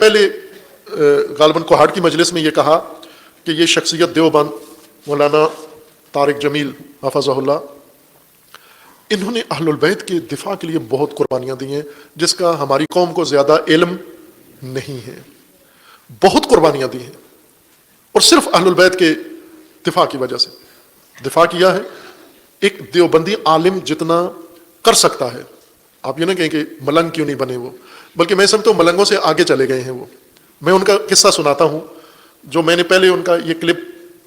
پہلے غالباً کوہاٹ کی مجلس میں یہ کہا کہ یہ شخصیت دیوبند مولانا طارق جمیل حفظہ اللہ، انہوں نے اہل البیت کے دفاع کے لیے بہت قربانیاں دی ہیں، جس کا ہماری قوم کو زیادہ علم نہیں ہے. بہت قربانیاں دی ہیں، اور صرف اہل البیت کے دفاع کی وجہ سے دفاع کیا ہے. ایک دیوبندی عالم جتنا کر سکتا ہے، آپ یہ نہ کہیں کہ ملنگ کیوں نہیں بنے وہ، بلکہ میں سمجھتا ہوں ملنگوں سے آگے چلے گئے ہیں وہ. میں ان کا قصہ سناتا ہوں، جو میں نے پہلے ان کا یہ کلپ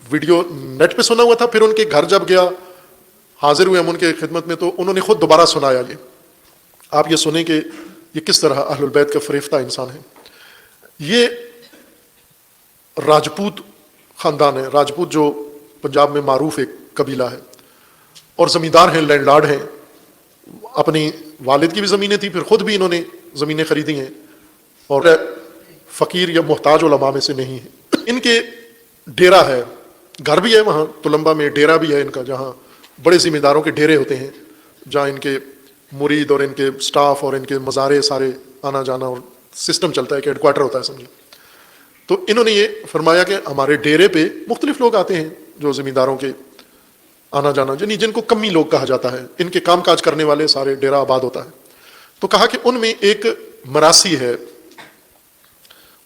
ویڈیو نیٹ پہ سنا ہوا تھا، پھر ان کے گھر جب گیا، حاضر ہوئے ہم ان کے خدمت میں، تو انہوں نے خود دوبارہ سنایا. یہ آپ یہ سنیں کہ یہ کس طرح اہل البیت کا فریفتہ انسان ہے. یہ راجپوت خاندان ہے، راجپوت جو پنجاب میں معروف ایک قبیلہ ہے، اور زمیندار ہیں، لینڈ لارڈ ہیں. اپنی والد کی بھی زمینیں تھیں، پھر خود بھی انہوں نے زمینیں خریدی ہیں، اور فقیر یا محتاج علماء میں سے نہیں ہیں. ان کے ڈیرا ہے، گھر بھی ہے وہاں تلمبا میں، ڈیرا بھی ہے ان کا، جہاں بڑے ذمہ داروں کے ڈیرے ہوتے ہیں، جہاں ان کے مرید اور ان کے سٹاف اور ان کے مزارے سارے آنا جانا اور سسٹم چلتا ہے کہ ہیڈ کوارٹر ہوتا ہے سمجھے. تو انہوں نے یہ فرمایا کہ ہمارے ڈیرے پہ مختلف لوگ آتے ہیں جو ذمہ داروں کے آنا جانا، یعنی جن کو کمی لوگ کہا جاتا ہے، ان کے کام کاج کرنے والے سارے ڈیرا آباد ہوتا ہے. تو کہا کہ ان میں ایک مراسی ہے،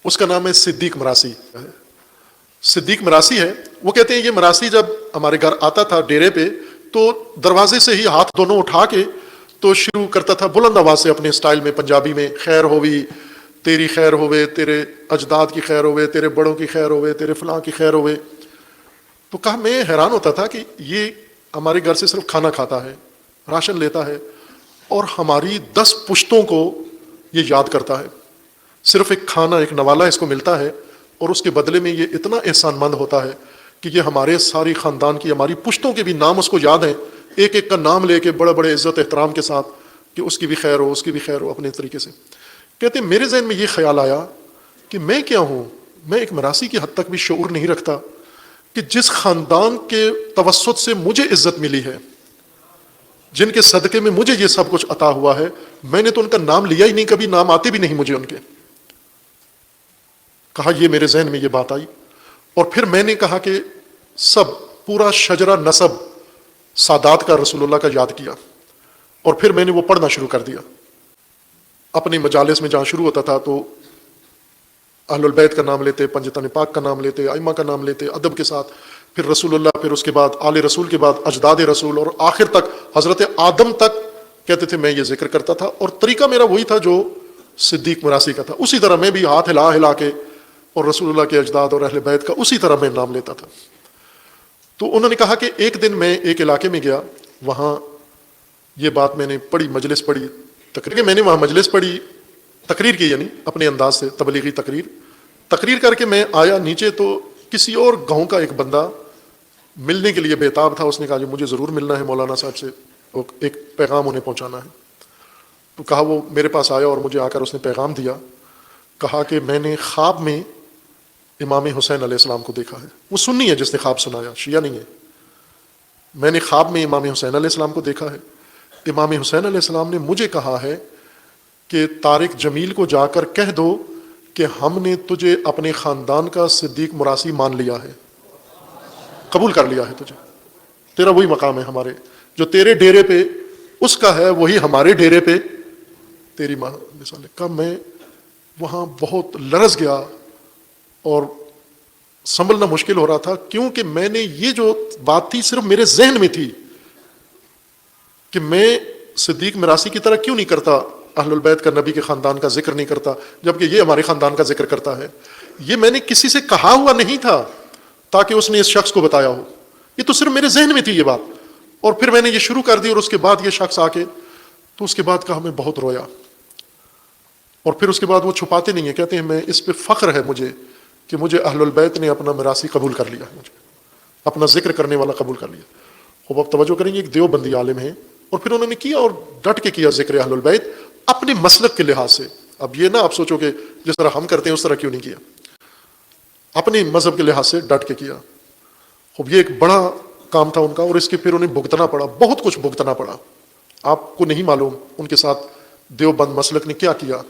اس کا نام ہے صدیق مراسی. صدیق مراسی ہے. وہ کہتے ہیں یہ مراسی جب ہمارے گھر آتا تھا ڈیرے پہ، تو دروازے سے ہی ہاتھ دونوں اٹھا کے تو شروع کرتا تھا بلند آواز سے اپنے سٹائل میں، پنجابی میں، خیر ہووی، تیری خیر ہوئے، تیرے اجداد کی خیر ہوئے، تیرے بڑوں کی خیر ہوئے، تیرے فلاں کی خیر ہوئے. تو کہا میں حیران ہوتا تھا کہ یہ ہمارے گھر سے صرف کھانا کھاتا ہے، راشن لیتا ہے، اور ہماری 10 پشتوں کو یہ یاد کرتا ہے. صرف ایک کھانا، ایک نوالہ اس کو ملتا ہے، اور اس کے بدلے میں یہ اتنا احسان مند ہوتا ہے کہ یہ ہمارے ساری خاندان کی، ہماری پشتوں کے بھی نام اس کو یاد ہیں، ایک ایک کا نام لے کے بڑے بڑے عزت احترام کے ساتھ کہ اس کی بھی خیر ہو، اس کی بھی خیر ہو، اپنے طریقے سے. کہتے ہیں میرے ذہن میں یہ خیال آیا کہ میں کیا ہوں، میں ایک مراسی کی حد تک بھی شعور نہیں رکھتا کہ جس خاندان کے توسط سے مجھے عزت ملی ہے، جن کے صدقے میں مجھے یہ سب کچھ عطا ہوا ہے، میں نے تو ان کا نام لیا ہی نہیں، کبھی نام آتے بھی نہیں مجھے ان کے. کہا یہ میرے ذہن میں یہ بات آئی، اور پھر میں نے کہا کہ سب پورا شجرہ نسب سادات کا، رسول اللہ کا یاد کیا، اور پھر میں نے وہ پڑھنا شروع کر دیا. اپنے مجالس میں جہاں شروع ہوتا تھا تو اہل البیت کا نام لیتے، پنجتن پاک کا نام لیتے، ائمہ کا نام لیتے ادب کے ساتھ، پھر رسول اللہ، پھر اس کے بعد آل رسول کے بعد اجداد رسول، اور آخر تک حضرت آدم تک کہتے تھے. میں یہ ذکر کرتا تھا، اور طریقہ میرا وہی تھا جو صدیق مراسی کا تھا. اسی طرح میں بھی ہاتھ ہلا ہلا کے اور رسول اللہ کے اجداد اور اہل بیت کا اسی طرح میں نام لیتا تھا. تو انہوں نے کہا کہ ایک دن میں ایک علاقے میں گیا، وہاں یہ بات میں نے پڑھی، مجلس پڑھی، تقریر میں نے وہاں مجلس پڑھی، تقریر کی، یعنی اپنے انداز سے تبلیغی تقریر کر کے میں آیا نیچے. تو کسی اور گاؤں کا ایک بندہ ملنے کے لیے بےتاب تھا. اس نے کہا کہ مجھے ضرور ملنا ہے مولانا صاحب سے، ایک پیغام انہیں پہنچانا ہے. تو کہا وہ میرے پاس آیا، اور مجھے آ کر اس نے پیغام دیا. کہا کہ میں نے خواب میں امام حسین علیہ السلام کو دیکھا ہے. وہ سنی ہے جس نے خواب سنایا، شیعہ نہیں ہے. میں نے خواب میں امام حسین علیہ السلام کو دیکھا ہے. امام حسین علیہ السلام نے مجھے کہا ہے کہ طارق جمیل کو جا کر کہہ دو کہ ہم نے تجھے اپنے خاندان کا صدیق مراسی مان لیا ہے، قبول کر لیا ہے تجھے. تیرا وہی مقام ہے ہمارے، جو تیرے ڈیرے پہ اس کا ہے وہی ہمارے ڈیرے پہ تیری ماں. کا میں وہاں بہت لرز گیا اور سنبھلنا مشکل ہو رہا تھا، کیونکہ میں نے یہ جو بات تھی صرف میرے ذہن میں تھی کہ میں صدیق مراسی کی طرح کیوں نہیں کرتا اہل البیت کا، نبی کے خاندان کا ذکر نہیں کرتا، جبکہ یہ ہمارے خاندان کا ذکر کرتا ہے. یہ میں نے کسی سے کہا ہوا نہیں تھا تاکہ اس نے اس شخص کو بتایا ہو، یہ تو صرف میرے ذہن میں تھی یہ بات. اور پھر میں نے یہ شروع کر دی، اور اس کے بعد یہ شخص آ کے تو اس کے بعد کہا میں بہت رویا. اور پھر اس کے بعد وہ چھپاتے نہیں ہیں، کہتے ہیں میں اس پہ فخر ہے مجھے کہ مجھے اہل البیت نے اپنا مراسی قبول کر لیا، مجھے اپنا ذکر کرنے والا قبول کر لیا. خوب آپ توجہ کریں گے، ایک دیوبندی عالم ہیں، اور پھر انہوں نے کیا اور ڈٹ کے کیا ذکر اہل البیت اپنے مسلک کے لحاظ سے. اب یہ نہ آپ سوچو کہ جس طرح ہم کرتے ہیں اس طرح کیوں نہیں کیا، اپنے مذہب کے لحاظ سے ڈٹ کے کیا. خوب یہ ایک بڑا کام تھا ان کا، اور اس کے پھر انہیں بھگتنا پڑا، بہت کچھ بھگتنا پڑا. آپ کو نہیں معلوم ان کے ساتھ دیوبند مسلک نے کیا کیا،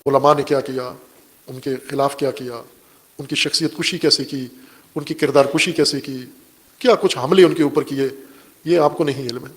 علماء نے کیا کیا، ان کے خلاف کیا کیا، ان کی شخصیت کشی کیسے کی، ان کی کردار کشی کیسے کی، کیا کچھ حملے ان کے اوپر کیے، یہ آپ کو نہیں علم ہے۔